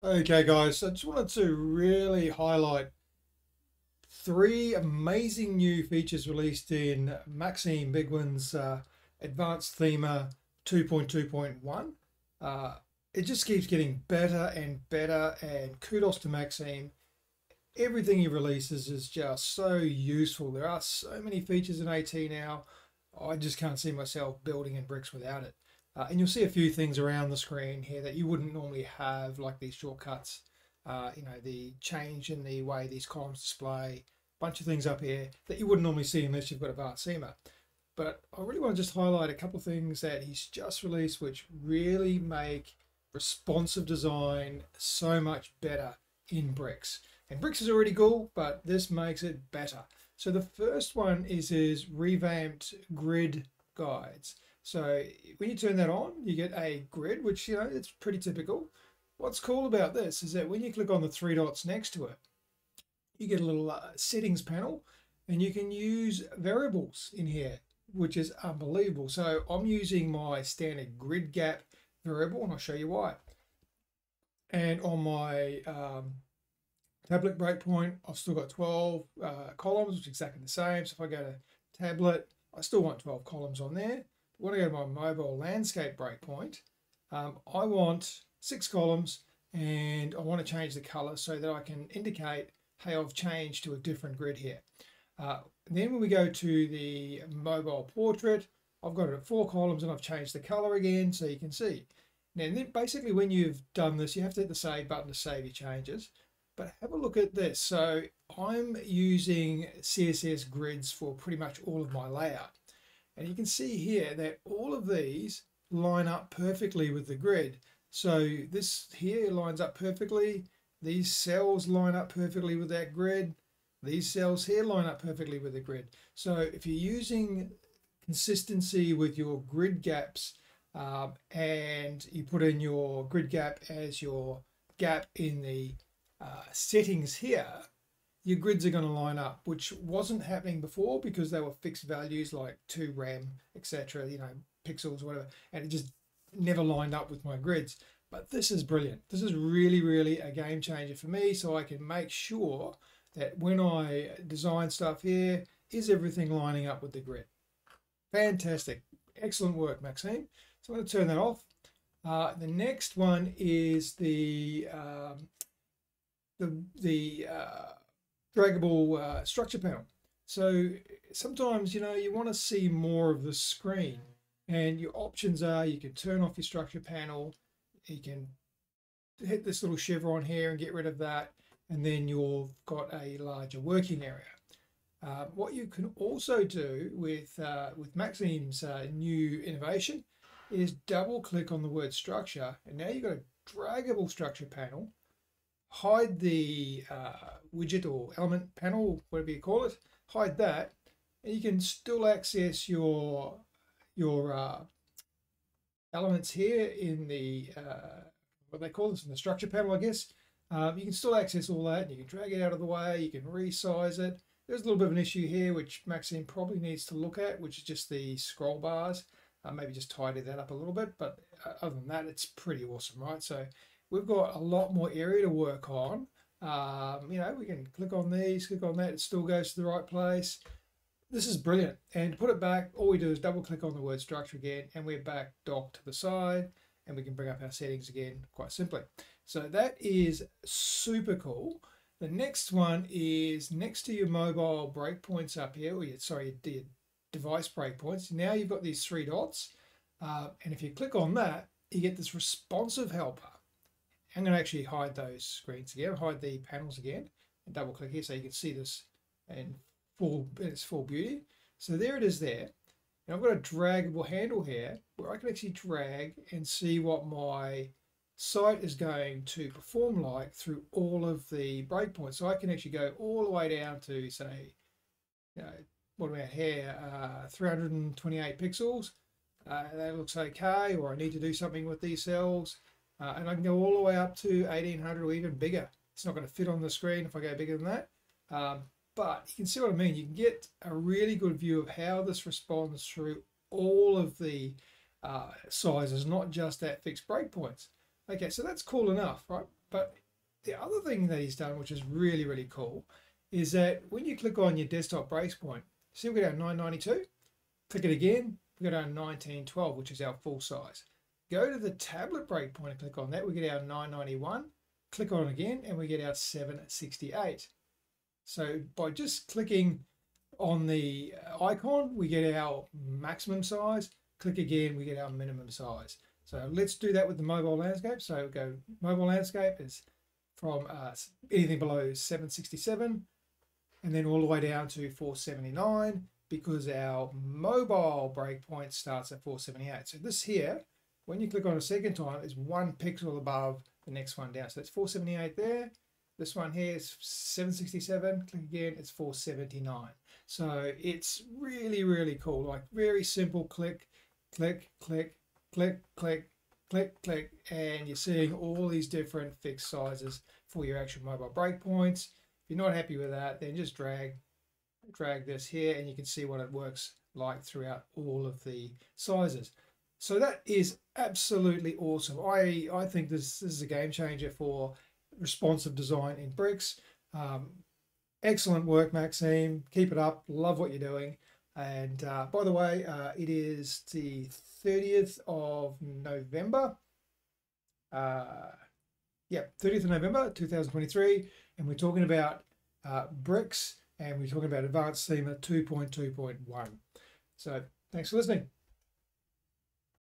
Okay, guys, I just wanted to really highlight three amazing new features released in Maxime Bigwin's Advanced Thema 2.2.1. Uh, it just keeps getting better and better, and kudos to Maxime. Everything he releases is just so useful. There are so many features in AT now. I just can't see myself building in bricks without it. And you'll see a few things around the screen here that you wouldn't normally have, like these shortcuts. The change in the way these columns display, a bunch of things up here that you wouldn't normally see unless you've got a Vast Seamer. But I really want to just highlight a couple of things that he's just released, which really make responsive design so much better in bricks. And bricks is already cool, but this makes it better. So the first one is his revamped grid guides. So when you turn that on, you get a grid, which, it's pretty typical. What's cool about this is that when you click on the three dots next to it, you get a little settings panel, and you can use variables in here, which is unbelievable. So I'm using my standard grid gap variable, and I'll show you why. And on my tablet breakpoint, I've still got 12 columns, which is exactly the same. So if I go to tablet, I still want 12 columns on there. When I go to my mobile landscape breakpoint, I want 6 columns, and I want to change the color so that I can indicate, hey, I've changed to a different grid here. Then when we go to the mobile portrait, I've got it at 4 columns and I've changed the color again so you can see. Now, then basically when you've done this, you have to hit the save button to save your changes. But have a look at this. So I'm using CSS grids for pretty much all of my layout. And you can see here that all of these line up perfectly with the grid. So this here lines up perfectly. These cells line up perfectly with that grid. These cells here line up perfectly with the grid. So if you're using consistency with your grid gaps, and you put in your grid gap as your gap in the settings here, your grids are going to line up, which wasn't happening before because they were fixed values like 2 RAM, etc., pixels, whatever, and it just never lined up with my grids. But this is brilliant. This is really, really a game changer for me, so I can make sure that when I design stuff here, is everything lining up with the grid? Fantastic. Excellent work, Maxime. So I'm going to turn that off. The next one is the draggable structure panel. So sometimes you want to see more of the screen, and your options are you can turn off your structure panel, you can hit this little chevron here and get rid of that, and then you've got a larger working area. What you can also do with Maxime's new innovation is double click on the word structure, and now you've got a draggable structure panel. Hide the widget or element panel, whatever you call it, hide that, and you can still access your elements here in the what they call this in the structure panel, I guess. You can still access all that, and you can drag it out of the way, you can resize it. There's a little bit of an issue here which Maxime probably needs to look at, which is just the scroll bars. Maybe just tidy that up a little bit, but other than that, it's pretty awesome, right? So we've got a lot more area to work on. We can click on these, click on that, it still goes to the right place. This is brilliant. And to put it back, all we do is double click on the word structure again, and we're back docked to the side, and we can bring up our settings again quite simply. So that is super cool. The next one is next to your mobile breakpoints up here, or your device breakpoints. Now you've got these 3 dots, and if you click on that, you get this responsive helper. I'm going to actually hide those screens again, hide the panels again, and double click here so you can see this in its full beauty. So there it is there. And I've got a draggable handle here where I can actually drag and see what my site is going to perform like through all of the breakpoints. So I can actually go all the way down to, say, what about here, 328 pixels. That looks okay, or I need to do something with these cells. And I can go all the way up to 1800 or even bigger. It's not going to fit on the screen if I go bigger than that. But you can see what I mean. You can get a really good view of how this responds through all of the sizes, not just at fixed breakpoints. Okay, so that's cool enough, right? But the other thing that he's done, which is really, really cool, is that when you click on your desktop breakpoint, see we got our 992, click it again, we got our 1912, which is our full size. Go to the tablet breakpoint and click on that, we get our 991, click on it again, and we get our 768. So by just clicking on the icon, we get our maximum size, click again, we get our minimum size. So let's do that with the mobile landscape. So go mobile landscape is from anything below 767 and then all the way down to 479 because our mobile breakpoint starts at 478. So this here, when you click on a second time, is 1 pixel above the next one down. So it's 478 there. This one here is 767. Click again, it's 479. So it's really, really cool. Like very simple click, click, click, click, click, click, click, and you're seeing all these different fixed sizes for your actual mobile breakpoints. If you're not happy with that, then just drag this here and you can see what it works like throughout all of the sizes. So that is absolutely awesome. I think this is a game changer for responsive design in bricks. Excellent work, Maxime. Keep it up. Love what you're doing. And by the way, it is the 30th of November. 30th of November 2023. And we're talking about bricks and we're talking about Advanced Thema 2.2.1. So thanks for listening.